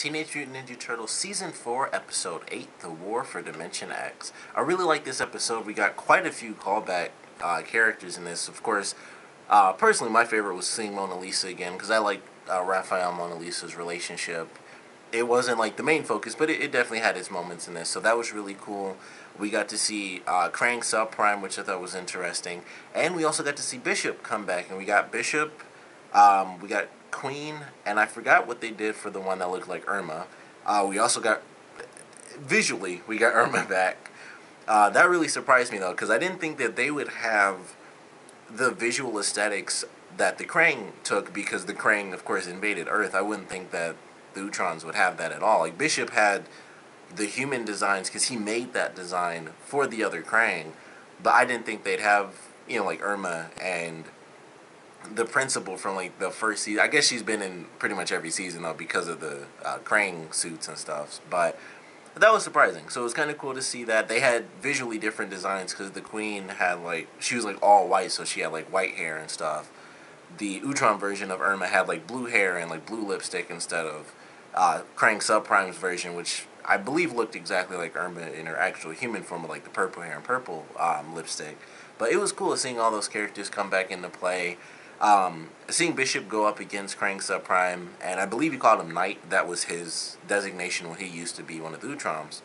Teenage Mutant Ninja Turtles Season 4, Episode 8, The War for Dimension X. I really like this episode. We got quite a few callback characters in this. Of course, personally, my favorite was seeing Mona Lisa again, because I like Raphael and Mona Lisa's relationship. It wasn't like the main focus, but it definitely had its moments in this, so that was really cool. We got to see Kraang Subprime, which I thought was interesting, and we also got to see Bishop come back, and we got Bishop, we got Queen, and I forgot what they did for the one that looked like Irma. We also got, visually, we got Irma back. That really surprised me, though, because I didn't think that they would have the visual aesthetics that the Kraang took, because the Kraang, of course, invaded Earth. I wouldn't think that the Utroms would have that at all. Like, Bishop had the human designs, because he made that design for the other Kraang, but I didn't think they'd have, like Irma and the principal from like the first season. I guess she's been in pretty much every season though, because of the Kraang suits and stuff. But that was surprising. So it was kind of cool to see that they had visually different designs, because the Queen had she was like all white, so she had like white hair and stuff. The Utrom version of Irma had like blue hair and like blue lipstick instead of Kraang Subprime's version, which I believe looked exactly like Irma in her actual human form with like the purple hair and purple lipstick. But it was cool seeing all those characters come back into play. Seeing Bishop go up against Kraang Subprime, and I believe he called him Knight. That was his designation when he used to be one of the Utroms.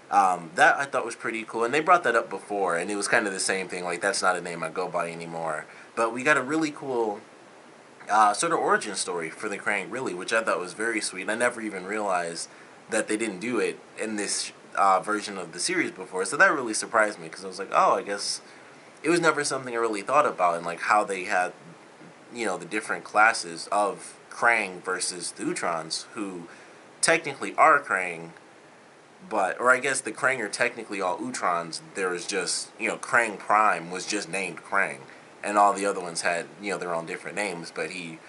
That I thought was pretty cool, and they brought that up before, and it was kind of the same thing, like that's not a name I go by anymore. But we got a really cool sort of origin story for the Kraang, really, which I thought was very sweet, and I never even realized that they didn't do it in this version of the series before, so that really surprised me, because I was like, oh, I guess it was never something I really thought about, and like how they had, the different classes of Kraang versus the Utrons, who technically are Kraang, or I guess the Kraang are technically all Utrons. There was just, Kraang Prime was just named Kraang, and all the other ones had, their own different names, but he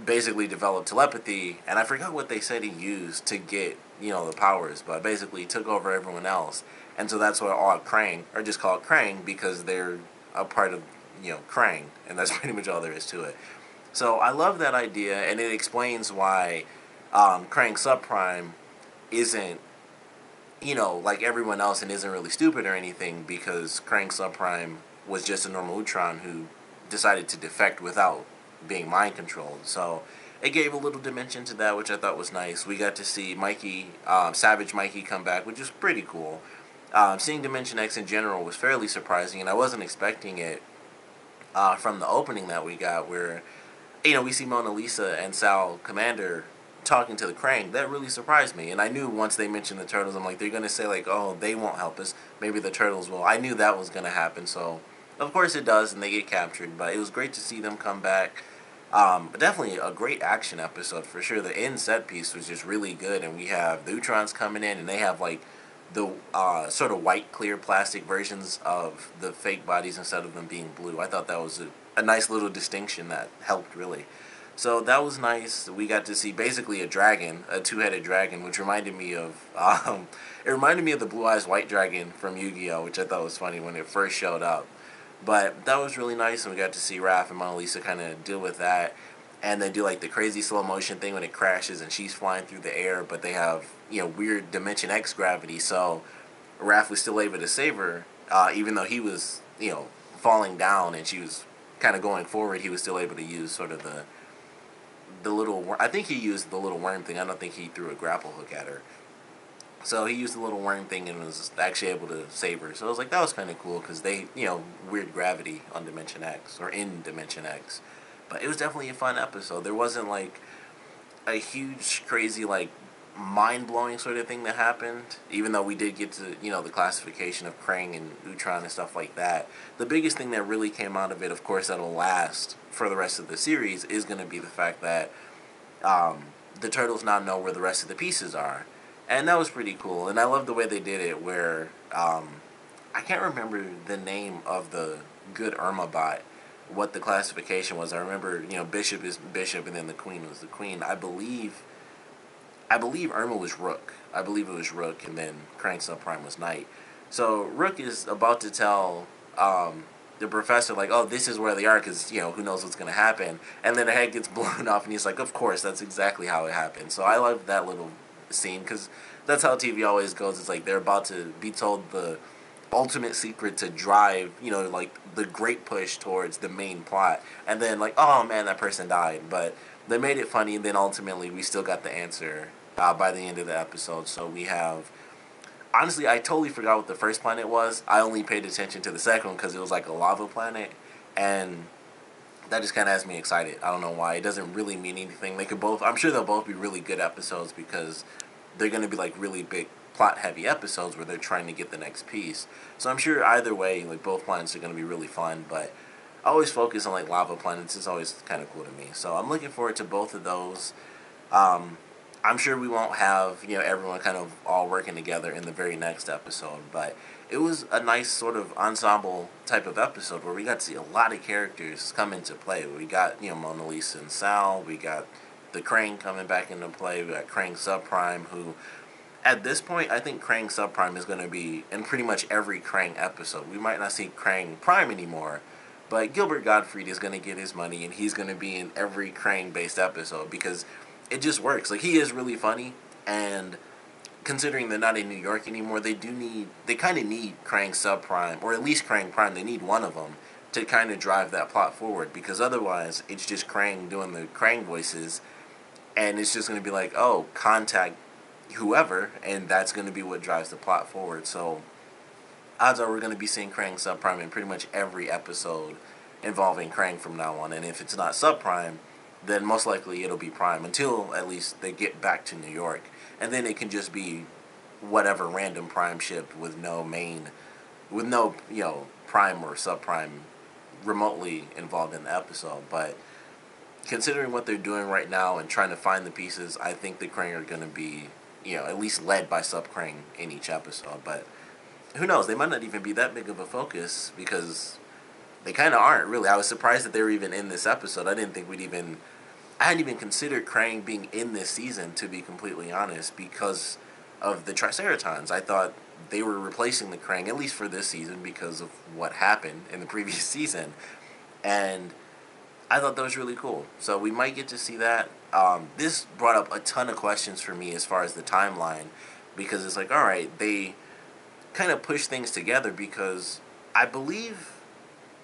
basically developed telepathy, and I forgot what they said he used to get, the powers, but basically he took over everyone else, and so that's why all Kraang are just called Kraang, because they're a part of, Kraang, and that's pretty much all there is to it. So I love that idea, and it explains why Kraang Subprime isn't, like everyone else, and isn't really stupid or anything, because Kraang Subprime was just a normal Utron who decided to defect without being mind controlled. So it gave a little dimension to that, which I thought was nice. We got to see Mikey, Savage Mikey, come back, which is pretty cool. Seeing Dimension X in general was fairly surprising, and I wasn't expecting it from the opening that we got, where we see Mona Lisa and Sal Commander talking to the Kraang. That really surprised me, and I knew once they mentioned the Turtles, I'm like, they're going to say like, oh, they won't help us, maybe the Turtles will. I knew that was going to happen, so of course it does, and they get captured, but it was great to see them come back. Definitely a great action episode for sure. The end set piece was just really good, and we have the Utrons coming in, and they have like the sort of white clear plastic versions of the fake bodies instead of them being blue. I thought that was a nice little distinction that helped really. So that was nice. We got to see basically a dragon, a two-headed dragon, which reminded me of it reminded me of the Blue Eyes White Dragon from Yu-Gi-Oh!, which I thought was funny when it first showed up. But that was really nice, and we got to see Raph and Mona Lisa kind of deal with that. And they do like the crazy slow motion thing when it crashes and she's flying through the air, but they have, weird Dimension X gravity, so Raph was still able to save her, even though he was, falling down and she was kind of going forward. He was still able to use sort of the little, I think he used the little worm thing. I don't think he threw a grapple hook at her. So he used the little worm thing and was actually able to save her. So I was like, that was kind of cool, because they, weird gravity on Dimension X, or in Dimension X. But it was definitely a fun episode. There wasn't like a huge, crazy, like mind-blowing sort of thing that happened, even though we did get to, the classification of Kraang and Utron and stuff like that. The biggest thing that really came out of it, of course, that'll last for the rest of the series, is going to be the fact that the Turtles now know where the rest of the pieces are. And that was pretty cool, and I love the way they did it, where I can't remember the name of the good Irma bot, what the classification was. I remember, Bishop is Bishop, and then the Queen was the Queen. I believe Irma was Rook. I believe it was Rook, and then Kraang Subprime was Knight. So Rook is about to tell the professor, like, oh, this is where they are, because, who knows what's going to happen. And then the head gets blown off, and he's like, of course, that's exactly how it happened. So I love that little scene, because that's how TV always goes. It's like they're about to be told the ultimate secret to drive, like the great push towards the main plot. And then, like, oh, man, that person died. But they made it funny, and then ultimately we still got the answer by the end of the episode. So we have... Honestly, I totally forgot what the first planet was. I only paid attention to the second one because it was like a lava planet, and that just kind of has me excited. I don't know why. It doesn't really mean anything. They could both... I'm sure they'll both be really good episodes because they're going to be like really big plot-heavy episodes where they're trying to get the next piece. So I'm sure either way, like both planets are going to be really fun, but I always focus on like lava planets. It's always kind of cool to me. So I'm looking forward to both of those. I'm sure we won't have, everyone kind of all working together in the very next episode, but it was a nice sort of ensemble type of episode where we got to see a lot of characters come into play. We got, Mona Lisa and Sal, we got the Kraang coming back into play, we got Kraang Subprime, who, at this point, I think Kraang Subprime is going to be in pretty much every Kraang episode. We might not see Kraang Prime anymore, but Gilbert Gottfried is going to get his money, and he's going to be in every Kraang-based episode, because it just works. Like, he is really funny, and considering they're not in New York anymore, they kind of need Kraang Subprime, or at least Kraang Prime. They need one of them to kind of drive that plot forward, because otherwise it's just Kraang doing the Kraang voices, and it's just going to be like, oh, contact whoever, and that's going to be what drives the plot forward. So odds are we're going to be seeing Kraang Subprime in pretty much every episode involving Kraang from now on, and if it's not Subprime, then most likely it'll be Prime until at least they get back to New York. And then it can just be whatever random Prime ship with no Prime or Subprime remotely involved in the episode. But considering what they're doing right now and trying to find the pieces, I think the Kraang are going to be, at least led by Subkraang in each episode. But who knows? They might not even be that big of a focus, because they kind of aren't, really. I was surprised that they were even in this episode. I hadn't even considered Kraang being in this season, to be completely honest, because of the Triceratons. I thought they were replacing the Kraang, at least for this season, because of what happened in the previous season. And I thought that was really cool. So we might get to see that. This brought up a ton of questions for me as far as the timeline, because it's like, alright, they kind of push things together, because I believe,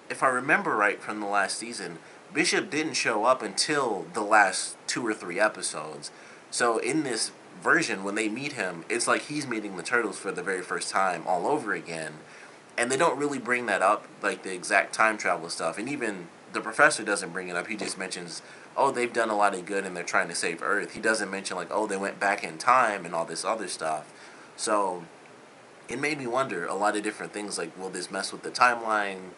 if I remember right from the last season, Bishop didn't show up until the last 2 or 3 episodes. So in this version, when they meet him, it's like he's meeting the Turtles for the very first time all over again. And they don't really bring that up, like the exact time travel stuff. And even the professor doesn't bring it up. He just mentions, oh, they've done a lot of good and they're trying to save Earth. He doesn't mention, like, oh, they went back in time and all this other stuff. So it made me wonder a lot of different things, like, will this mess with the timeline?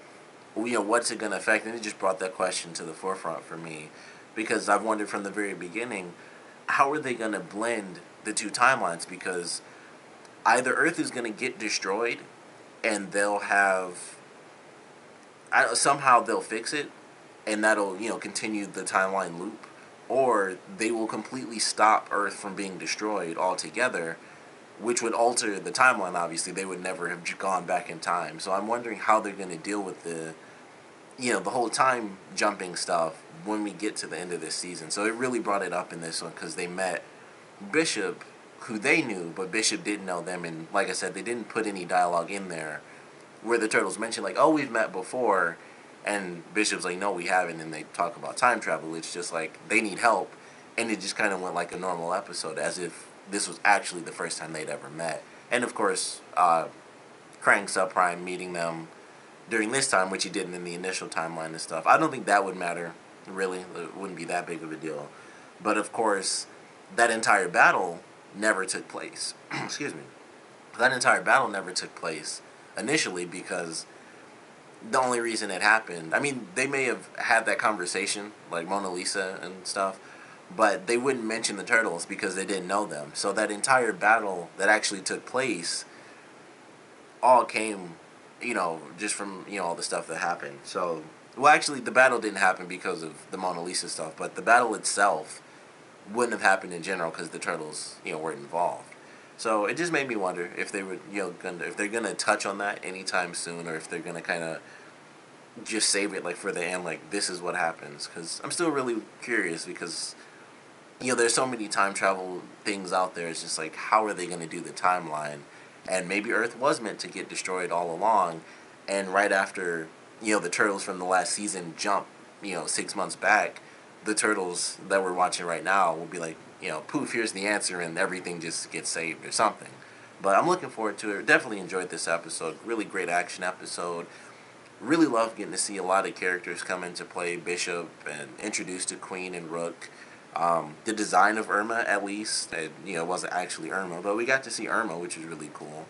What's it going to affect? And it just brought that question to the forefront for me, because I've wondered from the very beginning, how are they going to blend the two timelines? Because either Earth is going to get destroyed and they'll have... somehow they'll fix it, and that'll, continue the timeline loop, or they will completely stop Earth from being destroyed altogether, which would alter the timeline. Obviously, they would never have gone back in time. So I'm wondering how they're going to deal with the whole time jumping stuff when we get to the end of this season. So it really brought it up in this one, because they met Bishop, who they knew, but Bishop didn't know them. And like I said, they didn't put any dialogue in there where the Turtles mentioned, like, oh, we've met before. And Bishop's like, no, we haven't. And they talk about time travel. It's just like they need help. And it just kind of went like a normal episode, as if this was actually the first time they'd ever met. And of course, Kraang Subprime meeting them during this time, which he didn't in the initial timeline and stuff. I don't think that would matter, really. It wouldn't be that big of a deal. But of course, that entire battle never took place. Excuse me. That entire battle never took place initially, because the only reason it happened... I mean, they may have had that conversation, like Mona Lisa and stuff, but they wouldn't mention the Turtles because they didn't know them. So that entire battle that actually took place all came, just from, all the stuff that happened. So, well, actually, the battle didn't happen because of the Mona Lisa stuff, but the battle itself wouldn't have happened in general because the Turtles, weren't involved. So it just made me wonder if they would, if they're gonna touch on that anytime soon, or if they're gonna kind of just save it like for the end, like this is what happens, because I'm still really curious, because there's so many time travel things out there. It's just like, how are they going to do the timeline? And maybe Earth was meant to get destroyed all along, and right after the turtles from the last season jump 6 months back, the turtles that we're watching right now will be like, poof, here's the answer, and everything just gets saved or something. But I'm looking forward to it. Definitely enjoyed this episode. Really great action episode. Really love getting to see a lot of characters come into play. Bishop, and introduced to Queen and Rook. The design of Irma, at least, it wasn't actually Irma, but we got to see Irma, which was really cool.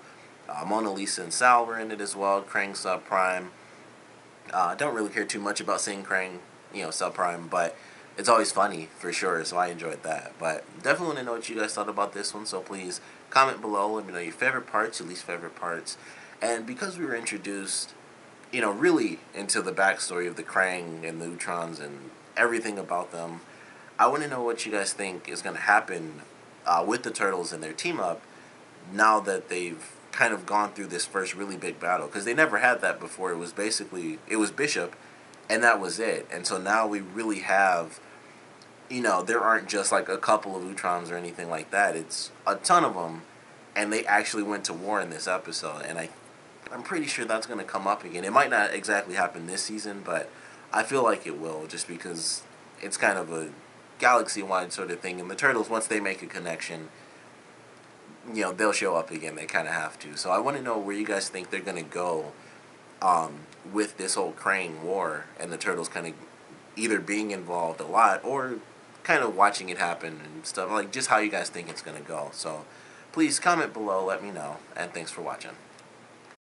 Mona Lisa and Sal were in it as well. Kraang Subprime. Don't really care too much about seeing Kraang, Subprime, but it's always funny for sure, so I enjoyed that. But definitely want to know what you guys thought about this one, so please comment below. Let me know your favorite parts, your least favorite parts. And because we were introduced, really into the backstory of the Kraang and the Utroms and everything about them, I want to know what you guys think is going to happen with the Turtles and their team up now that they've kind of gone through this first really big battle. Because they never had that before. It was Bishop, and that was it. And so now we really have, there aren't just like a couple of Utroms or anything like that. It's a ton of them, and they actually went to war in this episode. And I'm pretty sure that's going to come up again. It might not exactly happen this season, but I feel like it will, just because it's kind of a galaxy-wide sort of thing, and the Turtles, once they make a connection, they'll show up again. They kind of have to. So I want to know where you guys think they're going to go with this whole Kraang war, and the Turtles kind of either being involved a lot or kind of watching it happen and stuff, like just how you guys think it's going to go. So please comment below, let me know, and thanks for watching.